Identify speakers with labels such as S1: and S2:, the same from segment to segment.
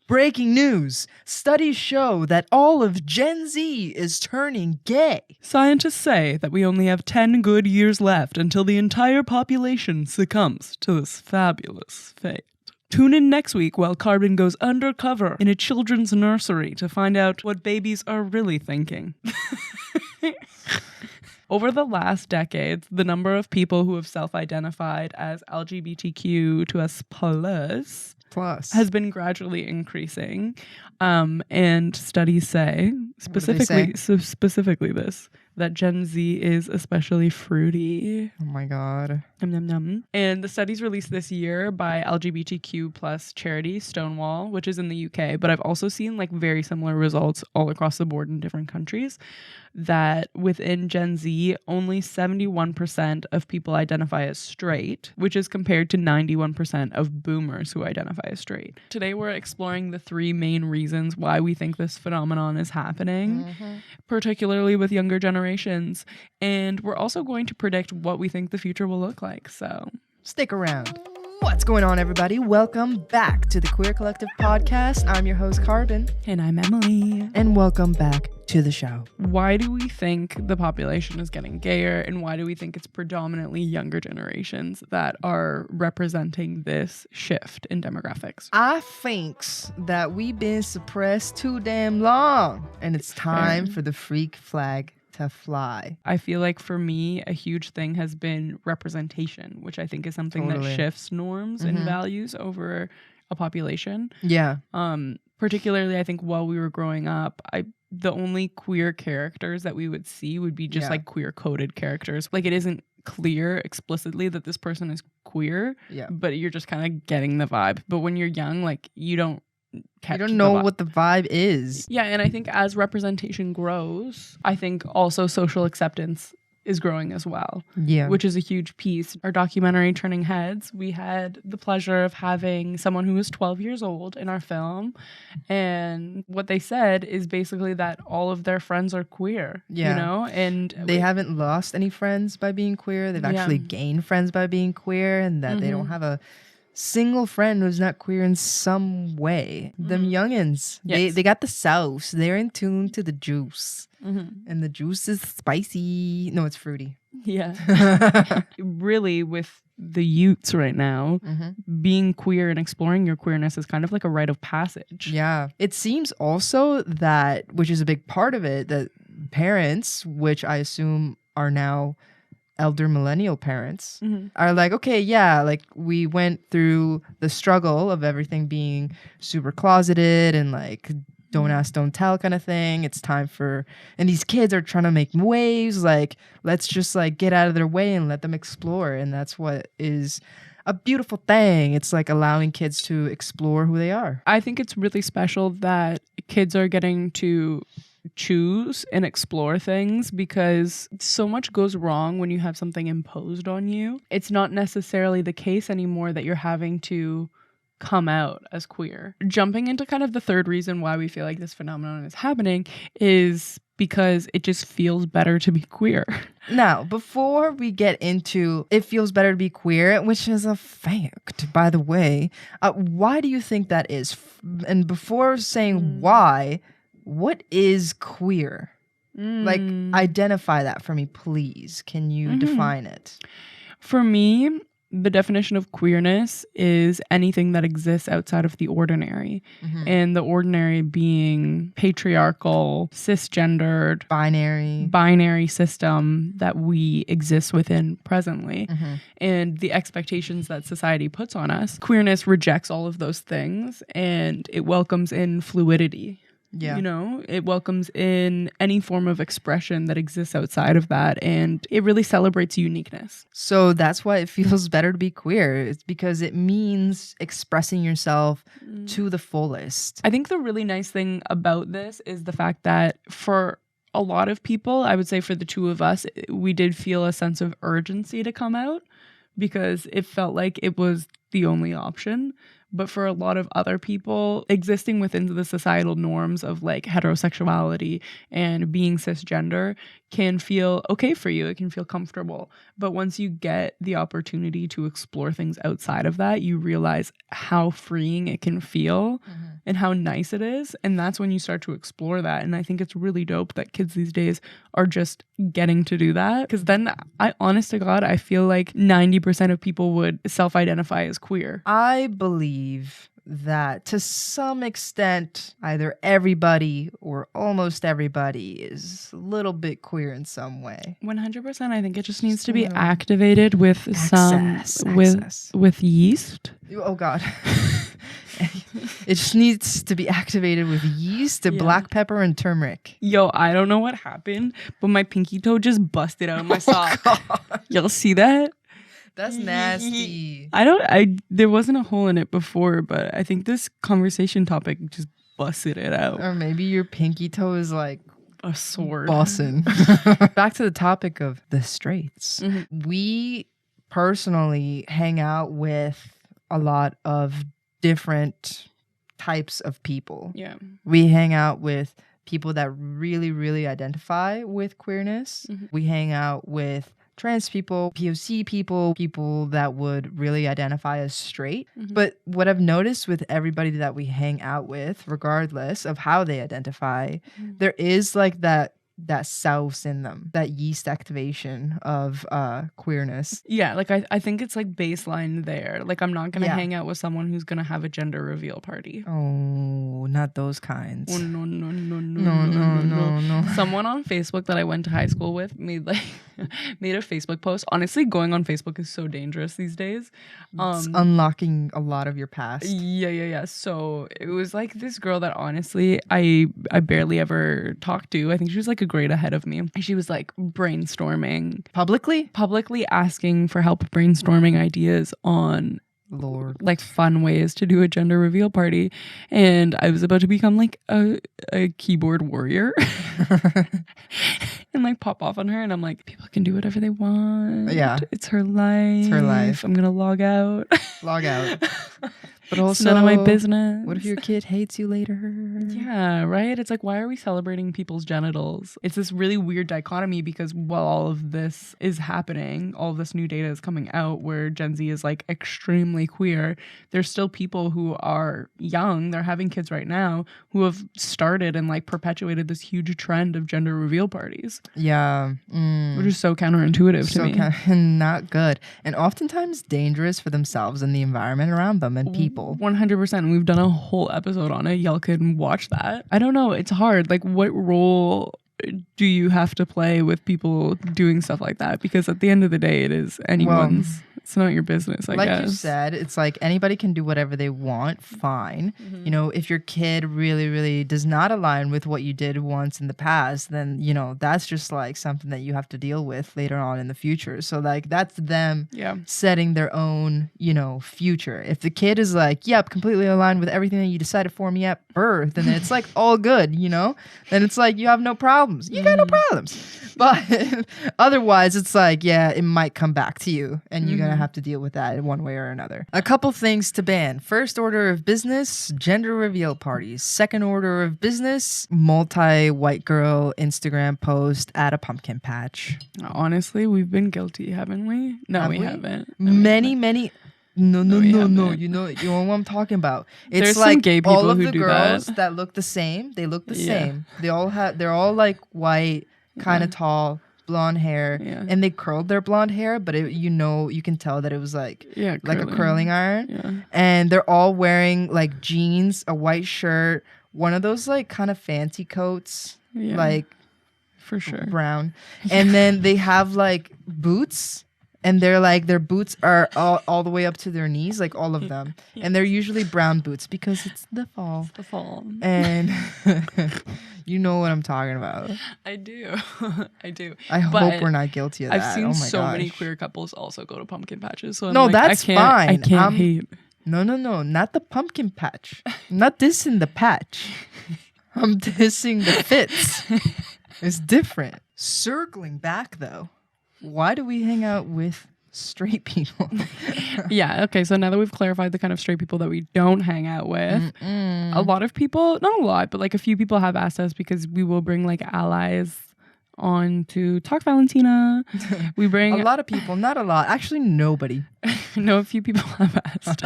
S1: Breaking news. Studies show that all of Gen Z is turning gay.
S2: Scientists say that we only have 10 good years left until the entire population succumbs to this fabulous fate. Tune in next week while Carbon goes undercover in a children's nursery to find out what babies are really thinking. Over the last decades, the number of people who have self-identified as LGBTQ to us plus has been gradually increasing. And studies say, specifically this, that Gen Z is especially fruity.
S1: Oh my God.
S2: Nom, nom, nom. And the studies released this year by LGBTQ plus charity Stonewall, which is in the UK, but I've also seen like very similar results all across the board in different countries, that within Gen Z, only 71% of people identify as straight, which is compared to 91% of boomers who identify as straight. Today, we're exploring the three main reasons why we think this phenomenon is happening, particularly with younger generations. And we're also going to predict what we think the future will look like. So
S1: stick around. What's going on, everybody? Welcome back to the Queer Collective Podcast. I'm your host, Carbon.
S2: And I'm Emily.
S1: And welcome back to the show.
S2: Why do we think the population is getting gayer, and why do we think it's predominantly younger generations that are representing this shift in demographics?
S1: I think that we've been suppressed too damn long, and it's time for the freak flag to fly.
S2: I feel like for me, a huge thing has been representation, which I think is something that shifts norms and values over a population.
S1: Yeah.
S2: Particularly, I think while we were growing up, the only queer characters that we would see would be just like queer coded characters. Like, it isn't clear explicitly that this person is queer, but you're just kind of getting the vibe. But when you're young, like, you don't know
S1: what the vibe is.
S2: Yeah, and I think as representation grows, I think also social acceptance is growing as well. Yeah. Which is a huge piece. Our documentary, Turning Heads, we had the pleasure of having someone who was 12 years old in our film. And what they said is basically that all of their friends are queer. Yeah. You know? And
S1: they haven't lost any friends by being queer. They've actually gained friends by being queer, and that they don't have a single friend who's not queer in some way. Them youngins, they got the sauce. They're in tune to the juice. And the juice is spicy. No, it's fruity.
S2: Yeah. Really, with the youths right now, being queer and exploring your queerness is kind of like a rite of passage.
S1: Yeah. It seems also that, which is a big part of it, that parents, which I assume are now elder millennial parents, are like, okay, yeah, like, we went through the struggle of everything being super closeted and like don't ask, don't tell kind of thing. It's time for, and these kids are trying to make waves. Like, let's just like get out of their way and let them explore. And that's what is a beautiful thing. It's like allowing kids to explore who they are.
S2: I think it's really special that kids are getting to choose and explore things, because so much goes wrong when you have something imposed on you. It's not necessarily the case anymore that you're having to come out as queer. Jumping into kind of the third reason why we feel like this phenomenon is happening is because it just feels better to be queer.
S1: Now, before we get into it feels better to be queer, which is a fact, by the way, why do you think that is? And before saying why, what is queer? Like, identify that for me, please. Can you define it?
S2: For me, the definition of queerness is anything that exists outside of the ordinary. And the ordinary being patriarchal, cisgendered, binary system that we exist within presently. And the expectations that society puts on us. Queerness rejects all of those things, and it welcomes in fluidity. Yeah. You know, it welcomes in any form of expression that exists outside of that, and it really celebrates uniqueness.
S1: So that's why it feels better to be queer. It's because it means expressing yourself to the fullest.
S2: I think the really nice thing about this is the fact that for a lot of people, I would say for the two of us, we did feel a sense of urgency to come out, because it felt like it was the only option. But for a lot of other people, existing within the societal norms of like heterosexuality and being cisgender can feel okay for you. It can feel comfortable. But once you get the opportunity to explore things outside of that, you realize how freeing it can feel and how nice it is. And that's when you start to explore that. And I think it's really dope that kids these days are just getting to do that. Because then, honest to God, I feel like 90% of people would self-identify as queer.
S1: I believe that to some extent, either everybody or almost everybody is a little bit queer in some way.
S2: 100%. I think it just needs to be activated with with yeast.
S1: Oh God. It just needs to be activated with yeast, black pepper, and turmeric.
S2: Yo, I don't know what happened, but my pinky toe just busted out of my sock. Y'all see that?
S1: That's nasty.
S2: There wasn't a hole in it before, but I think this conversation topic just busted it out.
S1: Or maybe your pinky toe is like
S2: a sword.
S1: Bussin'. Back to the topic of the straights. We personally hang out with a lot of different types of people.
S2: Yeah.
S1: We hang out with people that really, really identify with queerness. We hang out with trans people, POC people, people that would really identify as straight. But what I've noticed with everybody that we hang out with, regardless of how they identify, there is like that souse in them, that yeast activation of queerness.
S2: Yeah, like I think it's like baseline there. Like I'm not gonna hang out with someone who's gonna have a gender reveal party.
S1: Oh, not those kinds.
S2: Oh no. Someone on Facebook that I went to high school with made a Facebook post. Honestly, going on Facebook is so dangerous these days.
S1: It's unlocking a lot of your past.
S2: Yeah. So it was like this girl that honestly I barely ever talked to. I think she was like a grade ahead of me. She was like brainstorming publicly asking for help brainstorming ideas on like fun ways to do a gender reveal party. And I was about to become like a keyboard warrior and like pop off on her, and I'm like, people can do whatever they want.
S1: Yeah,
S2: it's her life. I'm gonna log out. But also, it's none of my business.
S1: What if your kid hates you later?
S2: Yeah, right? It's like, why are we celebrating people's genitals? It's this really weird dichotomy because while all of this is happening, all of this new data is coming out where Gen Z is like extremely queer, there's still people who are young, they're having kids right now, who have started and like perpetuated this huge trend of gender reveal parties.
S1: Yeah.
S2: Which is so counterintuitive to me.
S1: Not good. And oftentimes dangerous for themselves and the environment around them and people.
S2: 100%. We've done a whole episode on it. Y'all can watch that. I don't know. It's hard. Like, what role do you have to play with people doing stuff like that? Because at the end of the day, it is anyone's. Well, it's not your business, I guess.
S1: Like you said, it's like anybody can do whatever they want. Fine. You know, if your kid really, really does not align with what you did once in the past, then, you know, that's just like something that you have to deal with later on in the future. So like that's them setting their own, you know, future. If the kid is like, yep, completely aligned with everything that you decided for me at birth, then it's like all good, you know? Then it's like you have no problems. You got no problems. But otherwise, it's like, yeah, it might come back to you and you're going to have to deal with that in one way or another. A couple things to ban. First order of business, gender reveal parties. Second order of business, multi-white girl Instagram post at a pumpkin patch.
S2: Honestly, we've been guilty, haven't we? No, we haven't.
S1: Many. No. You know what I'm talking about. It's
S2: There's
S1: like
S2: some gay people
S1: all of
S2: who
S1: the
S2: do
S1: girls
S2: that
S1: look the same. They look the same. They're all like white, kind of tall, blonde hair, and they curled their blonde hair, but you can tell that it was like a curling iron. And they're all wearing like jeans, a white shirt, one of those like kind of fancy coats, like
S2: for sure
S1: brown, and then they have like boots. And they're like, their boots are all the way up to their knees, like all of them. And they're usually brown boots because it's the fall.
S2: It's the fall.
S1: And you know what I'm talking about.
S2: I do.
S1: I hope we're not guilty of that.
S2: I've seen so many queer couples also go to pumpkin patches. So I'm
S1: no,
S2: like,
S1: that's fine.
S2: I can't hate.
S1: No, not the pumpkin patch. I'm not dissing the patch. I'm dissing the fits. It's different. Circling back though. Why do we hang out with straight people.
S2: Yeah. Okay. So now that we've clarified the kind of straight people that we don't hang out with, a lot of people, not a lot, but like a few people have asked us, because we will bring like allies on to talk Valentina. We bring
S1: a lot of people, not a lot. Actually, nobody.
S2: No, a few people have asked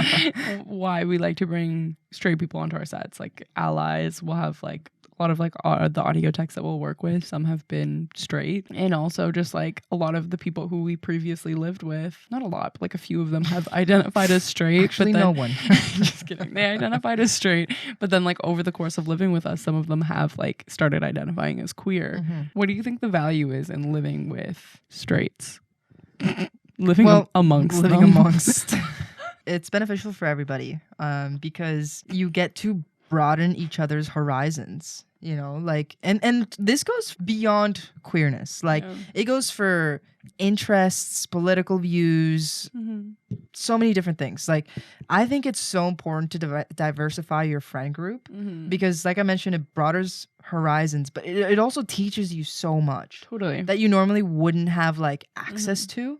S2: why we like to bring straight people onto our sets. Like allies, we'll have like a lot of like the audio techs that we'll work with. Some have been straight, and also just like a lot of the people who we previously lived with. Not a lot, but like a few of them have identified as straight.
S1: Actually,
S2: but then,
S1: no one.
S2: Just kidding. They identified as straight, but then like over the course of living with us, some of them have like started identifying as queer. What do you think the value is in living with straights? Living amongst
S1: It's beneficial for everybody, because you get to broaden each other's horizons, you know, like, and this goes beyond queerness. Like, it goes for interests, political views, so many different things. Like, I think it's so important to diversify your friend group, because like I mentioned, it broadens horizons, but it also teaches you so much that you normally wouldn't have like access to.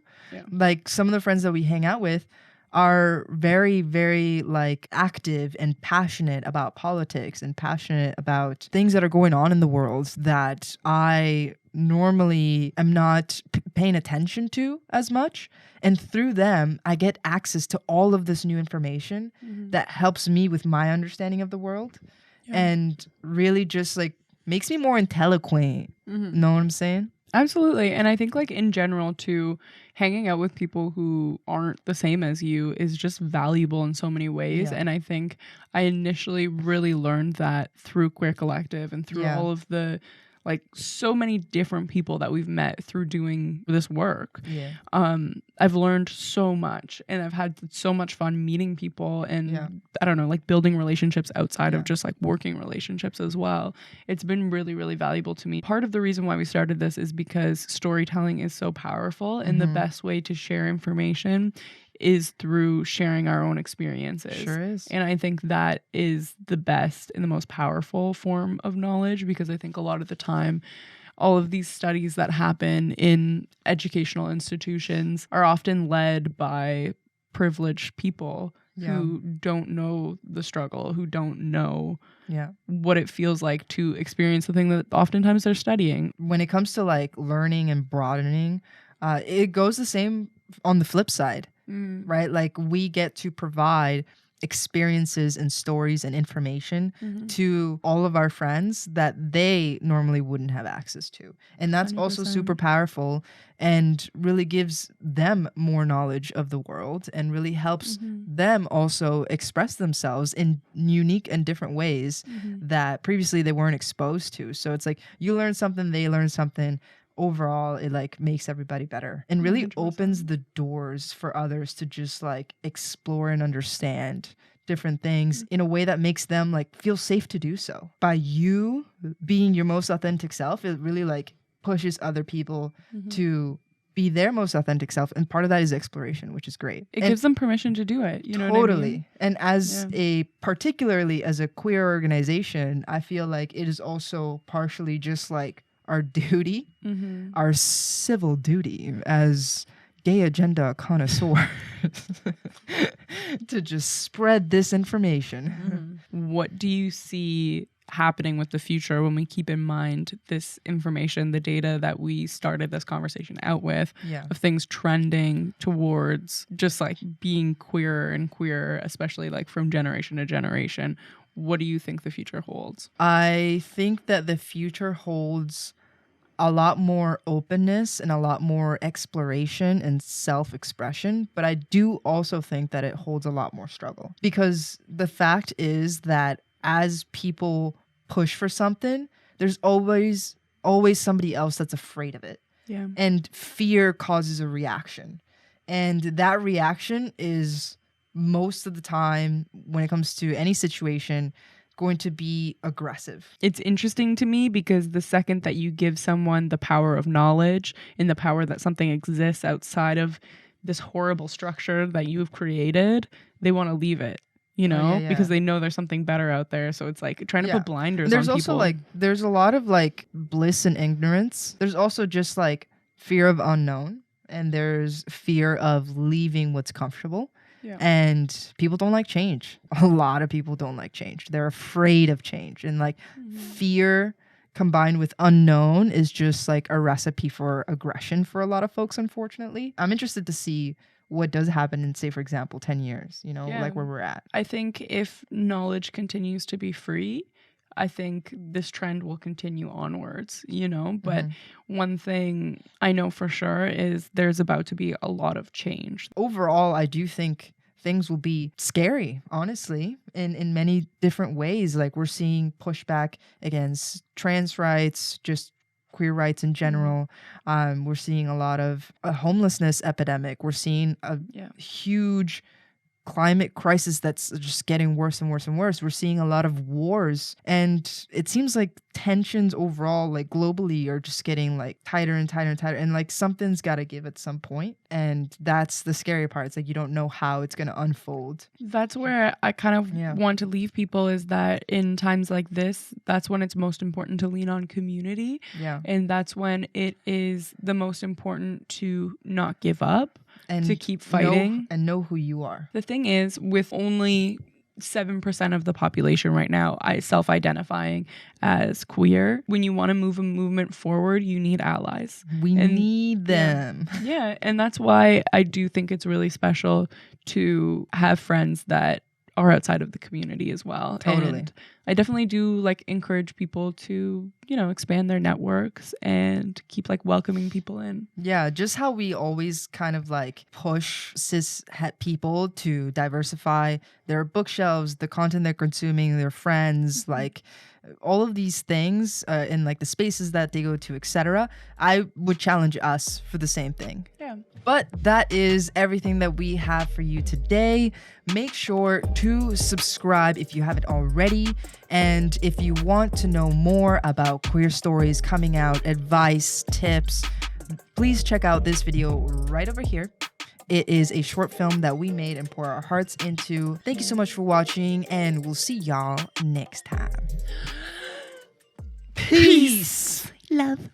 S1: Like, some of the friends that we hang out with are very, very like active and passionate about politics and passionate about things that are going on in the world that I normally am not paying attention to as much. And through them, I get access to all of this new information that helps me with my understanding of the world and really just like makes me more intelligent. Know what I'm saying?
S2: Absolutely. And I think like in general too, hanging out with people who aren't the same as you is just valuable in so many ways. And I think I initially really learned that through Queer Collective and through all of the like so many different people that we've met through doing this work. I've learned so much, and I've had so much fun meeting people and I don't know, like building relationships outside of just like working relationships as well. It's been really, really valuable to me. Part of the reason why we started this is because storytelling is so powerful, and the best way to share information is through sharing our own experiences.
S1: Sure is.
S2: And I think that is the best and the most powerful form of knowledge, because I think a lot of the time, all of these studies that happen in educational institutions are often led by privileged people who don't know the struggle, who don't know what it feels like to experience the thing that oftentimes they're studying.
S1: When it comes to like learning and broadening, it goes the same on the flip side. Right? Like, we get to provide experiences and stories and information to all of our friends that they normally wouldn't have access to. And that's 100%. Also super powerful and really gives them more knowledge of the world and really helps them also express themselves in unique and different ways that previously they weren't exposed to. So it's like you learn something, they learn something. Overall, it like makes everybody better and really 100%. Opens the doors for others to just like explore and understand different things in a way that makes them like feel safe to do so. By you being your most authentic self, it really like pushes other people to be their most authentic self, and part of that is exploration, which is great.
S2: It gives them permission to do it. You know
S1: totally.
S2: What I mean?
S1: And as particularly as a queer organization, I feel like it is also partially just like our duty, our civil duty as gay agenda connoisseurs to just spread this information.
S2: What do you see happening with the future when we keep in mind this information, the data that we started this conversation out with, of things trending towards just like being queerer and queerer, especially like from generation to generation? What do you think the future holds?
S1: I think that the future holds a lot more openness and a lot more exploration and self-expression. But I do also think that it holds a lot more struggle, because the fact is that as people push for something, there's always somebody else that's afraid of it. And fear causes a reaction. And that reaction is most of the time, when it comes to any situation, going to be aggressive.
S2: It's interesting to me because the second that you give someone the power of knowledge and the power that something exists outside of this horrible structure that you've created, they want to leave it, you know, because they know there's something better out there. So it's like trying to put blinders on people.
S1: There's also like, there's a lot of like bliss and ignorance. There's also just like fear of unknown and there's fear of leaving what's comfortable.
S2: Yeah.
S1: And people don't like change. A lot of people don't like change. They're afraid of change. And like fear combined with unknown is just like a recipe for aggression for a lot of folks, unfortunately. I'm interested to see what does happen in, say, for example, 10 years, you know, like where we're at.
S2: I think if knowledge continues to be free, I think this trend will continue onwards, you know, but one thing I know for sure is there's about to be a lot of change.
S1: Overall, I do think things will be scary, honestly, in many different ways. Like we're seeing pushback against trans rights, just queer rights in general. We're seeing a lot of a homelessness epidemic. We're seeing a huge climate crisis that's just getting worse and worse and worse. We're seeing a lot of wars, and it seems like tensions overall, like globally, are just getting like tighter and tighter and tighter, and like something's got to give at some point. And that's the scary part. It's like you don't know how it's going to unfold.
S2: That's where I kind of want to leave people, is that in times like this, that's when it's most important to lean on community. And that's when it is the most important to not give up and to keep fighting
S1: and know who you are.
S2: The thing is, with only 7% of the population right now self-identifying as queer, when you want to move a movement forward, you need allies.
S1: We need them.
S2: Yeah, and that's why I do think it's really special to have friends that are outside of the community as well.
S1: Totally.
S2: And I definitely do like encourage people to, you know, expand their networks and keep like welcoming people in.
S1: Yeah, just how we always kind of like push cis het people to diversify their bookshelves, the content they're consuming, their friends, like all of these things in like the spaces that they go to, etc. I would challenge us for the same thing.
S2: Yeah.
S1: But that is everything that we have for you today. Make sure to subscribe if you haven't already. And if you want to know more about queer stories coming out, advice, tips, please check out this video right over here. It is a short film that we made and pour our hearts into. Thank you so much for watching, and we'll see y'all next time. Peace.
S2: Love.